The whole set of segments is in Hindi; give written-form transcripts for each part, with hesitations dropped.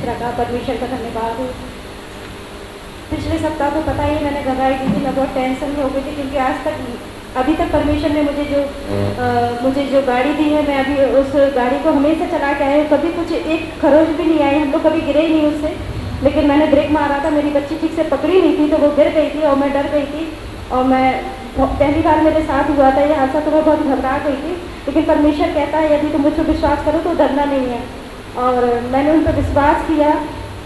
रखा, परमेश्वर का धन्यवाद हो। पिछले सप्ताह तो पता ही मैंने घबराई दी थी, मैं बहुत टेंशन में हो गई थी, क्योंकि आज तक अभी तक परमेश्वर ने मुझे जो गाड़ी दी है, मैं अभी उस गाड़ी को हमेशा चला के आए, कभी कुछ एक खरोच भी नहीं आई, हम लोग कभी गिरे ही नहीं उससे। लेकिन मैंने ब्रेक मारा था, मेरी बच्ची ठीक से पकड़ी नहीं थी, तो वो गिर गई थी और मैं डर गई थी। और मैं पहली बार मेरे साथ हुआ था ये हादसा, तो मैं बहुत घबरा गई थी। लेकिन परमेश्वर कहता है यदि तुम मुझ पर विश्वास करो तो डरना नहीं है। और मैंने उन पर विश्वास किया,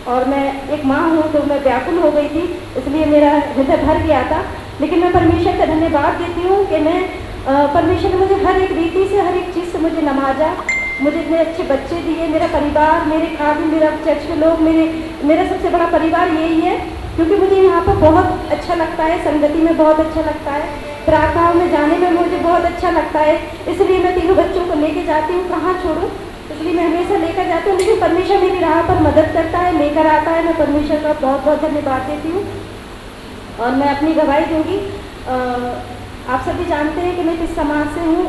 और मैं एक माँ हूँ तो मैं व्याकुल हो गई थी, इसलिए मेरा हृदय भर गया था। लेकिन मैं परमेश्वर का धन्यवाद देती हूँ कि मैं परमेश्वर ने मुझे हर एक रीति से, हर एक चीज़ से मुझे नवाजा, मुझे इतने अच्छे बच्चे दिए, मेरा परिवार, मेरे खादिम, मेरा चर्च के लोग, मेरा सबसे बड़ा परिवार यही है। क्योंकि मुझे यहाँ पर बहुत अच्छा लगता है, संगति में बहुत अच्छा लगता है, प्रार्थनाओं में जाने में मुझे बहुत अच्छा लगता है। इसलिए मैं तीनों बच्चों को लेके जाती हूँ, कहाँ छोड़ूँ, इसलिए मैं हमेशा लेकर जाती हूँ। लेकिन परमेश्वर मेरी राह पर मदद करता है, लेकर आता है। मैं परमेश्वर का बहुत बहुत धन्यवाद देती हूँ और मैं अपनी गवाही दूँगी। आप सभी जानते हैं कि मैं किस समाज से हूँ,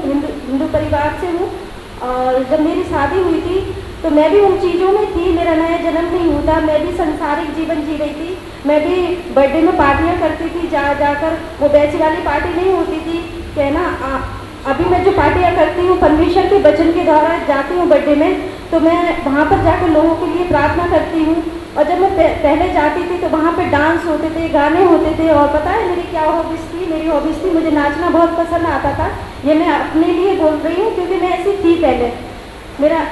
हिंदू परिवार से हूँ। और जब मेरी शादी हुई थी तो मैं भी उन चीज़ों में थी, मेरा नया जन्म नहीं हुआ था, मैं भी संसारिक जीवन जी रही थी। मैं भी बर्थडे में पार्टियाँ करती थी, जाकर वो बैच वाली पार्टी नहीं होती थी, कहना अभी मैं जो पार्टियाँ करती हूँ परमेश्वर के वचन के द्वारा जाती हूँ बर्थडे में, तो मैं वहाँ पर जाकर लोगों के लिए प्रार्थना करती हूँ। और जब मैं पहले जाती थी तो वहाँ पे डांस होते थे, गाने होते थे। और पता है मेरी क्या हॉबीज़ थी? मेरी हॉबीज़ थी, मुझे नाचना बहुत पसंद आता था। ये मैं अपने लिए बोल रही हूँ क्योंकि मैं ऐसी थी पहले,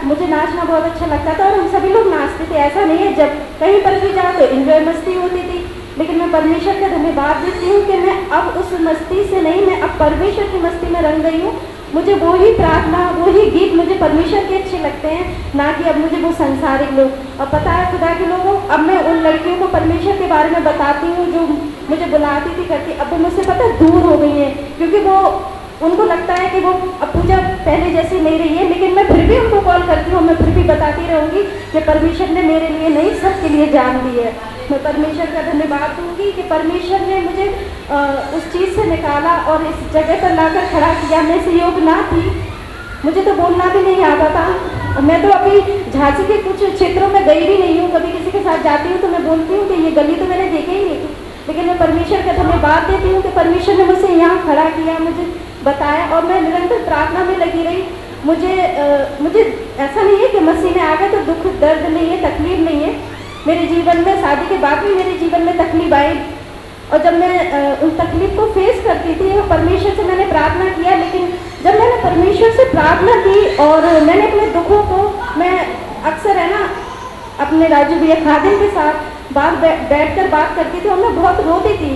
मुझे नाचना बहुत अच्छा लगता था और हम सभी लोग नाचते थे। ऐसा नहीं है, जब कहीं पर भी जाओ तो एंजॉय मस्ती होती थी। लेकिन मैं परमेश्वर का धन्यवाद देती हूँ कि मैं अब उस मस्ती से नहीं, मैं अब परमेश्वर की मस्ती में रंग गई हूँ। मुझे वो ही प्रार्थना, वो ही गीत मुझे परमेश्वर के अच्छे लगते हैं, ना कि अब मुझे वो संसारिक लोग। और पता है खुदा के लोगों, अब मैं उन लड़कियों को परमेश्वर के बारे में बताती हूँ जो मुझे बुलाती थी करती, अब वो मुझसे पता दूर हो गई हैं, क्योंकि वो उनको लगता है कि वो अब पूजा पहले जैसी नहीं रही है। लेकिन मैं फिर भी उनको कॉल करती हूँ, मैं फिर भी बताती रहूँगी कि परमेश्वर ने मेरे लिए नहीं, सबके लिए जान दी है। मैं परमेश्वर का धन्यवाद दूँगी कि परमेश्वर ने मुझे उस चीज़ से निकाला और इस जगह पर लाकर खड़ा किया। मैं इस योग ना थी, मुझे तो बोलना भी नहीं आता था। मैं तो अभी झांसी के कुछ क्षेत्रों में गई भी नहीं हूँ, कभी किसी के साथ जाती हूँ तो मैं बोलती हूँ कि ये गली तो मैंने देखी ही नहीं थी। लेकिन मैं परमेश्वर का धन्यवाद देती हूँ कि परमेश्वर ने मुझे यहाँ खड़ा किया, मुझे बताया, और मैं निरंतर प्रार्थना में लगी रही। मुझे ऐसा नहीं है कि मसीह में आ गए तो दुख दर्द नहीं है, तकलीफ नहीं है। मेरे जीवन में शादी के बाद भी मेरे जीवन में तकलीफ आई, और जब मैं उन तकलीफ को फेस करती थी और परमेश्वर से मैंने प्रार्थना किया। लेकिन जब मैंने परमेश्वर से प्रार्थना की और मैंने अपने दुखों को, मैं अक्सर है ना अपने राजू भैया खादिम के साथ बैठकर बात करती थी और मैं बहुत रोती थी।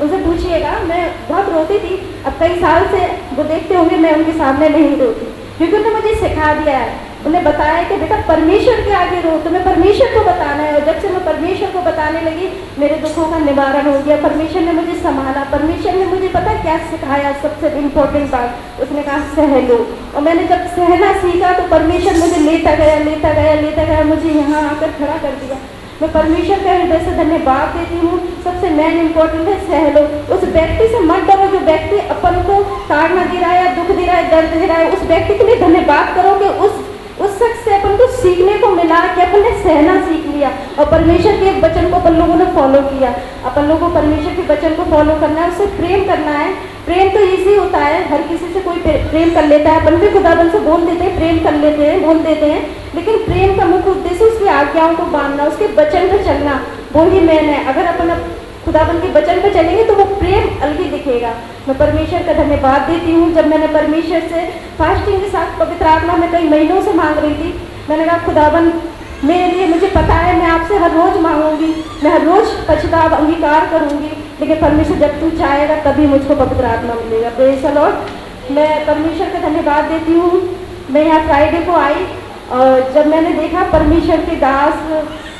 उनसे पूछिएगा, मैं बहुत रोती थी। अब कई साल से वो देखते होंगे मैं उनके सामने नहीं रोती, क्योंकि उन्होंने मुझे सिखा दिया है, उन्हें बताया कि बेटा परमेश्वर के आगे रो, तुम्हें परमेश्वर को बताना है। और जब से मैं परमेश्वर को बताने लगी, मेरे दुखों का निवारण हो गया। परमेश्वर ने मुझे संभाला, परमेश्वर ने मुझे पता क्या सिखाया, सबसे इम्पोर्टेंट बात, उसने कहा सह लो। और मैंने जब सहना सीखा तो परमेश्वर मुझे लेता गया, मुझे यहाँ आकर खड़ा कर दिया। मैं परमेश्वर का हृदय से धन्यवाद देती हूँ। सबसे मेन इम्पोर्टेंट है सह लो। उस व्यक्ति से मत डरो जो व्यक्ति अपन को ताड़ना दे रहा है या दुख दे रहा है, दर्द दे रहा है। उस व्यक्ति के लिए धन्यवाद करो कि उस शख्स से अपन को सीखने को मिला कि अपन ने सहना सीख लिया और परमेश्वर के वचन को अपन लोगों ने फॉलो किया। अपन लोगों को परमेश्वर के वचन को फॉलो करना है, उससे प्रेम करना है। प्रेम तो इजी होता है, हर किसी से कोई प्रेम कर लेता है, अपन भी खुदाबंद से बोल देते हैं, प्रेम कर लेते हैं, बोल देते हैं। लेकिन प्रेम का मुख्य उद्देश्य उसकी आज्ञाओं को मानना, उसके वचन पर चलना, वो ही मेन है। अगर अपन खुदाबंद के वचन पर चलेंगे तो वो प्रेम अलग ही दिखेगा। मैं परमेश्वर का धन्यवाद देती हूँ। जब मैंने परमेश्वर से फास्टिंग के साथ पवित्र आत्मा में कई महीनों से मांग रही थी, मैंने कहा खुदाबंद मेरे लिए, मुझे पता है मैं आपसे हर रोज़ मांगूंगी, मैं हर रोज़ पछतावा अंगीकार करूंगी, लेकिन परमेश्वर जब तू चाहेगा तभी मुझको पवित्र आत्मा मिलेगा। Praise the Lord. मैं परमेश्वर का धन्यवाद देती हूँ। मैं यहाँ फ्राइडे को आई और जब मैंने देखा परमेश्वर के दास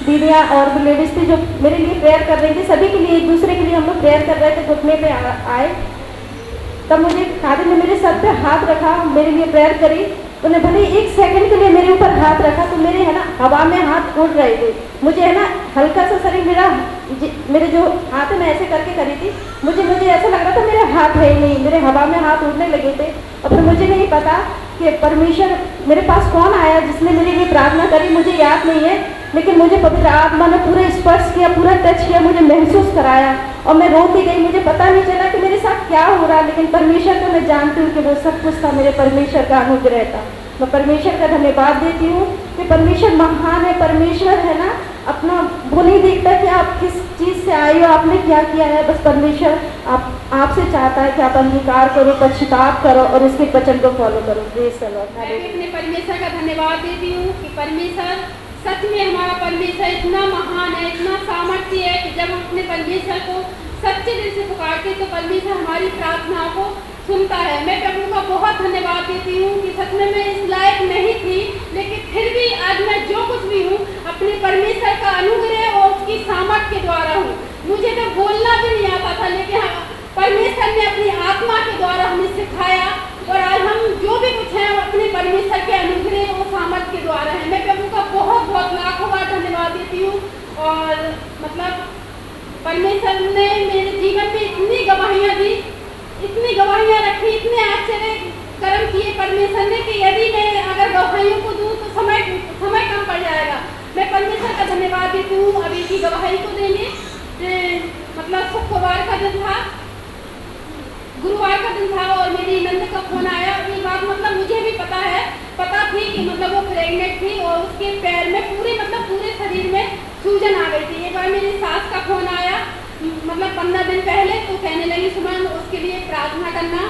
दीदियाँ और लेडीज थी जो मेरे लिए प्रेयर कर रही थी, सभी के लिए, एक दूसरे के लिए हम लोग प्रेयर कर रहे थे, घुटने पे आए, तब मुझे खादिम ने मेरे सर पे हाथ रखा, मेरे लिए प्रेयर करी। उन्हें भले एक सेकंड के लिए मेरे ऊपर हाथ रखा तो मेरे है ना हवा में हाथ उड़ रहे थे। मुझे है ना हल्का सा शरीर मेरे जो हाथ है मैं ऐसे करके करी थी, मुझे ऐसा लग रहा था मेरे हाथ है ही नहीं, मेरे हवा में हाथ उड़ने लगे थे। और फिर मुझे नहीं पता कि परमेश्वर मेरे पास कौन आया जिसने मेरे लिए प्रार्थना करी, मुझे याद नहीं है, लेकिन मुझे पवित्र आत्मा ने पूरा स्पर्श किया, पूरा टच किया, मुझे महसूस कराया और मैं रोती गई। मुझे पता नहीं चला कि मेरे साथ क्या हो रहा, लेकिन परमेश्वर को मैं जानती हूँ कि वो सब कुछ था, मेरे परमेश्वर का अनुग्रह था। मैं परमेश्वर का धन्यवाद देती हूँ कि परमेश्वर महान है। परमेश्वर है ना, अपना वो नहीं देखता कि आप किस चीज़ से आए हो, आपने क्या किया है। बस परमेश्वर आपसे चाहता है कि आप अंगीकार करो, पश्चाताप करो और उसके वचन को फॉलो करो। Praise the Lord. मैं भी अपने परमेश्वर का धन्यवाद देती हूँ कि परमेश्वर सच में, हमारा परमेश्वर इतना महान है, इतना सामर्थ्य है कि जब हम अपने परमेश्वर को सच्चे दिल से पुकारते तो परमेश्वर हमारी प्रार्थनाओं को सुनता है। मैं प्रभु का बहुत धन्यवाद देती हूँ कि सच में मैं इस लायक नहीं थी, लेकिन फिर भी आज मैं जो कुछ भी हूँ अपने परमेश्वर का अनुग्रह और उसकी सामर्थ्य के द्वारा हूँ। मुझे तो बोलना भी नहीं आता था, लेकिन परमेश्वर ने अपनी आत्मा के द्वारा हमें सिखाया और आज हम जो भी कुछ हैं अपने परमेश्वर के अनुग्रह और सामर्थ्य के द्वारा है। मैं प्रभु का बहुत बहुत लाखों बार धन्यवाद देती हूँ। और मतलब परमेश्वर ने मेरे जीवन में इतनी गवाहियाँ दी, इतनी गवाहियाँ रखी, इतने आश्चर्य कर्म किए परमेश्वर ने कि यदि मैं अगर गवाहियों को दूँ तो समय कम पड़ जाएगा। मैं परमेश्वर का धन्यवाद देती हूँ। अभी की गवाही को देंगे, मतलब शुक्रवार का दिन था, गुरुवार का दिन था और मेरी नंद का फोन आया। ये बात मतलब मुझे भी पता थी कि मतलब वो प्रेग्नेंट थी और उसके पैर में पूरे शरीर में सूजन आ गई थी। एक बार मेरी सास का फोन आया, मतलब 15 दिन पहले, तो कहने लगी सुमन उसके लिए प्रार्थना करना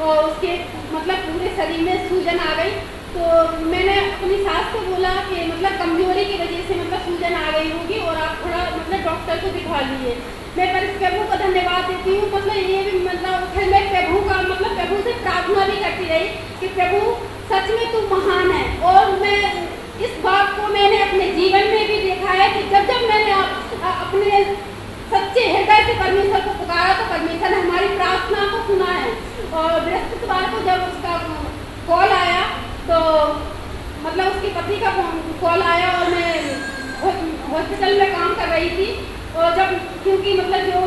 और उसके मतलब पूरे शरीर में सूजन आ गई। तो मैंने अपनी सास को बोला कि मतलब कमजोरी की वजह से मतलब सूजन आ गई होगी और आप थोड़ा मतलब डॉक्टर को दिखा लीजिए। मैं पर प्रभु का धन्यवाद देती हूँ। मतलब ये भी मतलब फिर मैं प्रभु से प्रार्थना भी करती रही कि प्रभु सच में तू महान है। और मैं इस बात को मैंने अपने जीवन में भी देखा है कि जब मैंने अपने सच्चे हृदय से परमेश्वर को पुकारा तो परमेश्वर ने हमारी प्रार्थना को सुना है। और बृहस्पतिवार को जब उसका कॉल आया तो मतलब उसके पति का कॉल आया और मैं हॉस्पिटल में काम कर रही थी। और जब क्योंकि मतलब जो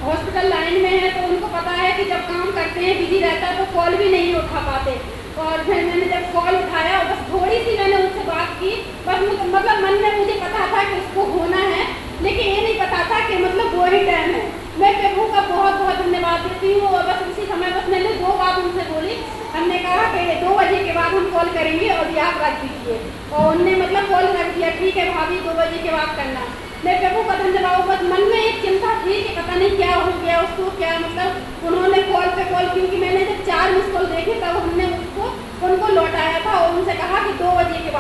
हॉस्पिटल लाइन में है तो उनको पता है कि जब काम करते हैं बिजी रहता है तो कॉल भी नहीं उठा पाते। और फिर मैंने जब कॉल उठाया और बस थोड़ी सी मैंने उनसे बात की, बस मतलब मन में मुझे पता था कि उसको होना है, लेकिन ये नहीं पता था कि मतलब वो ही टाइम है। मैं प्रभु का बहुत बहुत धन्यवाद देती हूँ। और बस उसी समय बस मैंने 2 बात उनसे बोली। हमने कहा कि 2 बजे के बाद हम कॉल करेंगे और आप रख दीजिए। और उनने मतलब कॉल रख दिया, ठीक है भाभी 2 बजे के बाद करना। मैं प्रभु का धन्यवाद। बस मन में एक चिंता थी कि पता नहीं क्या हो गया उसको, क्या मतलब उन्होंने कॉल पे कॉल, क्योंकि मैंने जब 4 मिस कॉल देखे तब हमने उनको लौटाया था और उनसे कहा कि 2 बजे के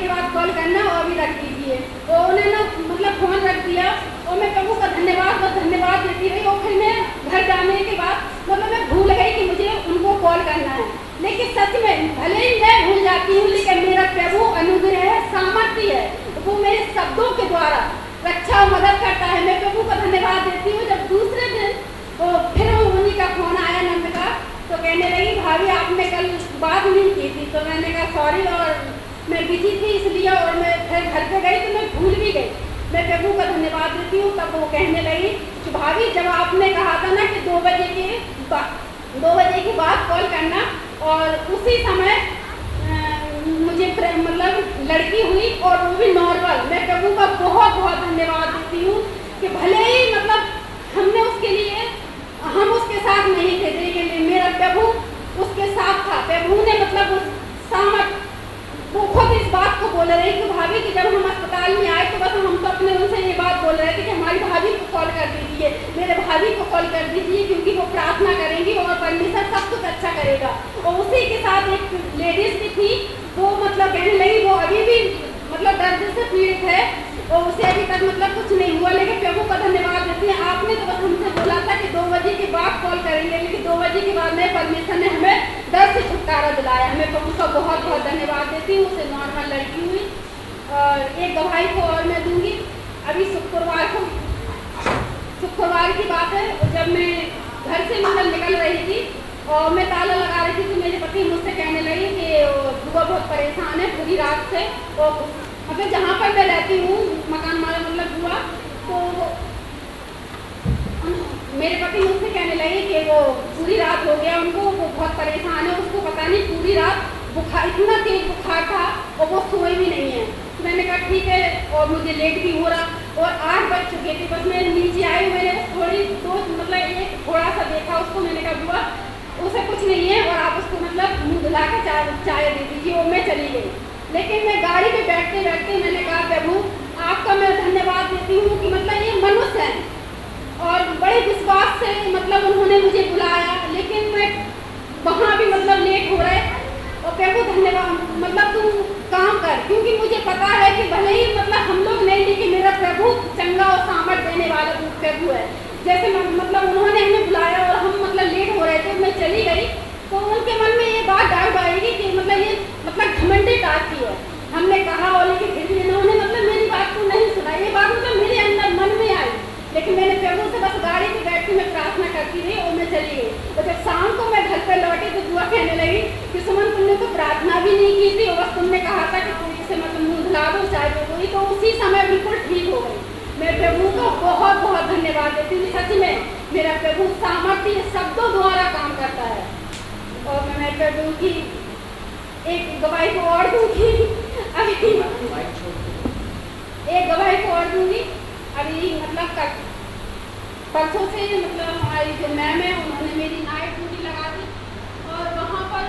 बाद कॉल करना और अभी रख दीजिए। और उन्होंने मतलब फोन रख दिया और मैं प्रभु का धन्यवाद देती रही। और फिर मैं घर जाने के बाद मतलब मैं भूल गई कि मुझे उनको कॉल करना है। लेकिन सच में भले ही मैं भूल जाती हूँ, लेकिन मेरा प्रभु अनुग्रह है, सामर्थ्य है, वो मेरे शब्दों के द्वारा रक्षा और मदद करता है। मैं प्रभु का धन्यवाद देती हूँ। जब दूसरे दिन फिर उन्हीं का फोन आया नंद का, तो कहने लगी भाभी आपने कल बात नहीं की थी। तो मैंने कहा सॉरी, और मैं बिजी थी इसलिए, और मैं फिर घर पे गई तो मैं भूल भी गई। मैं प्रभु का धन्यवाद देती हूँ। तब वो कहने लगी कि भाभी जब आपने कहा था ना कि 2 बजे के बाद कॉल करना, और उसी समय मुझे मतलब लड़की हुई और वो भी नॉर्मल। मैं प्रभु का बहुत बहुत धन्यवाद देती हूँ कि भले ही मतलब हमने उसके लिए हम उसके साथ नहीं थे, लेकिन मेरा प्रभु उसके साथ था। प्रभु ने मतलब उस सामर्थ वो खुद इस बात को बोल रहे कि भाभी कि जब हम अस्पताल में आए तो बस हम तो अपने उनसे ये बात बोल रहे थे कि हमारी भाभी को कॉल कर दीजिए, मेरे भाभी को कॉल कर दीजिए, क्योंकि वो प्रार्थना करेंगी और परमेश्वर सब कुछ अच्छा करेगा। और उसी के साथ एक लेडीज भी थी, वो मतलब कहने लगी वो अभी भी मतलब दर्द से पीड़ित है और उसे अभी तक मतलब कुछ नहीं हुआ। लेकिन प्रभु का धन्यवाद देते हैं, आपने तो बस हमसे बोला था कि 2 बजे के बाद कॉल करेंगे, लेकिन 2 बजे के बाद में परमेश्वर ने हमें दर्द से छुटकारा दिलाया। मैं प्रभु का बहुत बहुत धन्यवाद देती हूँ। उसे नॉर्मल लड़की हुई। और एक गवाही को और मैं दूंगी। अभी शुक्रवार की बात है, जब मैं घर से मतलब निकल रही थी और मैं ताला लगा रही थी तो मेरे पति मुझसे कहने लगे कि बुआ बहुत परेशान है पूरी रात से। और मतलब जहाँ पर मैं रहती हूँ मकान हमारा मतलब बुआ, तो मेरे पति मुझसे कहने लगे कि वो पूरी रात हो गया उनको, वो बहुत बहुत परेशान है, उसको पता नहीं पूरी रात बुखार, इतना तेज बुखार था और वो सोए भी नहीं है। तो मैंने कहा ठीक है, और मुझे लेट भी हो रहा और 8 बज चुके थे। बस मैं नीचे आई, मैंने थोड़ी दो मतलब एक थोड़ा सा देखा उसको, मैंने कहा बुआ उसे कुछ नहीं है और आप उसको मतलब मुँह धुला के चाय दे दीजिए, और मैं चली गई। लेकिन मैं गाड़ी पे बैठते बैठते मैंने कहा प्रभु आपका मैं धन्यवाद देती हूँ कि मतलब ये मनुष्य है और बड़े विश्वास से मतलब उन्होंने मुझे बुलाया, लेकिन मैं वहाँ भी मतलब लेट हो रहे और प्रभु धन्यवाद मतलब तुम काम कर, क्योंकि मुझे पता है कि भले ही मतलब हम लोग नहीं, लेकिन मेरा प्रभु चंगा और सामर्थ देने वाला प्रभु है। जैसे मतलब उन्होंने हमें बुलाया और हम मतलब लेट हो रहे थे, मैं चली गई तो उनके मन में ये बात डाउट आएगी कि मतलब ये मतलब घमंडी टाइप की है। हमने कहा और लेकिन फिर भी इन्होंने मतलब मेरी बात को नहीं सुना, ये बात मतलब मेरे अंदर मन में आई। लेकिन मैंने प्रभु से बस गाड़ी पे बैठ के मैं प्रार्थना करती रही और मैं चली गई। तो जब शाम को मैं घर पर लौटी तो बुआ कहने लगी कि सुमन तुमने तो प्रार्थना भी नहीं की थी और बस तुमने कहा था कि तुम इसे मतलब मुँह धुला दो चाय दे दो, तो उसी समय बिल्कुल ठीक हो गई। मैं प्रभु को बहुत बहुत धन्यवाद देती हूँ। सच में मेरा प्रभु सामर्थ्य शब्दों द्वारा काम करता है। और मैं प्रभु की एक गवाही को और दूंगी, अभी एक गवाही को और दूंगी। अभी मतलब परसों से मतलब हमारी जो मैम है उन्होंने मेरी नाइट ड्यूटी लगा दी और वहाँ पर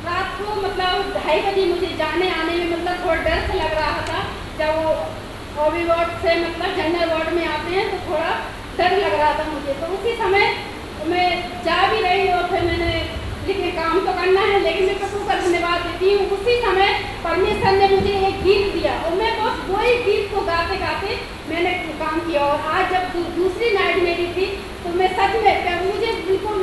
रात को मतलब 2:30 बजे मुझे जाने आने में मतलब थोड़ा डर से लग रहा था। जब वो ओबी वार्ड से मतलब जनरल वार्ड में आते हैं तो थोड़ा डर लग रहा था मुझे। तो उसी समय मैं जा भी रही और फिर मैंने लेकिन काम तो करना है, लेकिन मैं प्रभु का धन्यवाद देती हूँ। उसी समय परमेश्वर ने मुझे एक गीत दिया और मैं बस वही गीत को गाते गाते मैंने काम किया। और आज जब दूसरी नाइट मेरी थी तो मैं सच में मुझे बिल्कुल